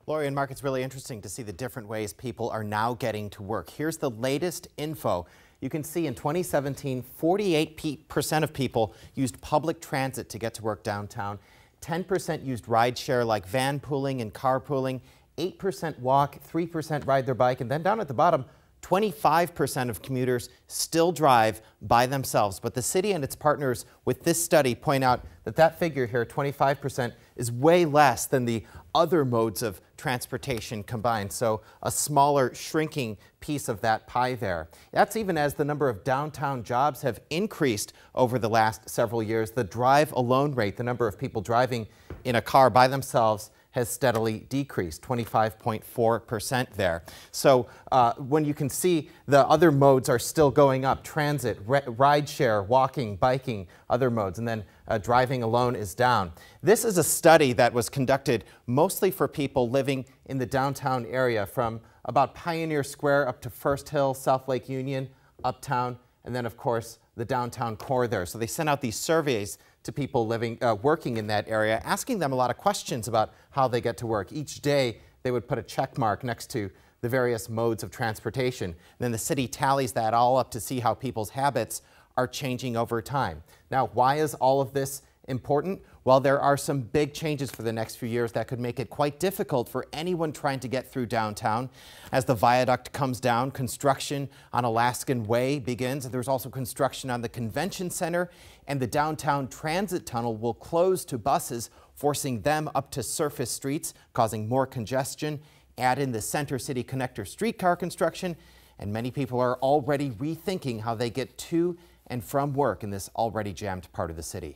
Lori and Mark, it's really interesting to see the different ways people are now getting to work. Here's the latest info. You can see in 2017, 48% of people used public transit to get to work downtown. 10% used rideshare like van pooling and carpooling. 8% walk, 3% ride their bike, and then down at the bottom, 25% of commuters still drive by themselves. But the city and its partners with this study point out that that figure here, 25%, is way less than the other modes of transportation combined. So a smaller, shrinking piece of that pie there. That's even as the number of downtown jobs have increased over the last several years. The drive alone rate, the number of people driving in a car by themselves, has steadily decreased, 25.4% there. So when you can see the other modes are still going up, transit, rideshare, walking, biking, other modes, and then driving alone is down. This is a study that was conducted mostly for people living in the downtown area, from about Pioneer Square up to First Hill, South Lake Union, Uptown, and then of course the downtown core there. So they sent out these surveys to people living, working in that area, asking them a lot of questions about how they get to work. Each day they would put a check mark next to the various modes of transportation. And then the city tallies that all up to see how people's habits are changing over time. Now, why is all of this important? Well, there are some big changes for the next few years that could make it quite difficult for anyone trying to get through downtown. As the viaduct comes down, construction on Alaskan Way begins. There's also construction on the convention center, and the downtown transit tunnel will close to buses, forcing them up to surface streets, causing more congestion. Add in the Center City Connector streetcar construction, and many people are already rethinking how they get to and from work in this already jammed part of the city.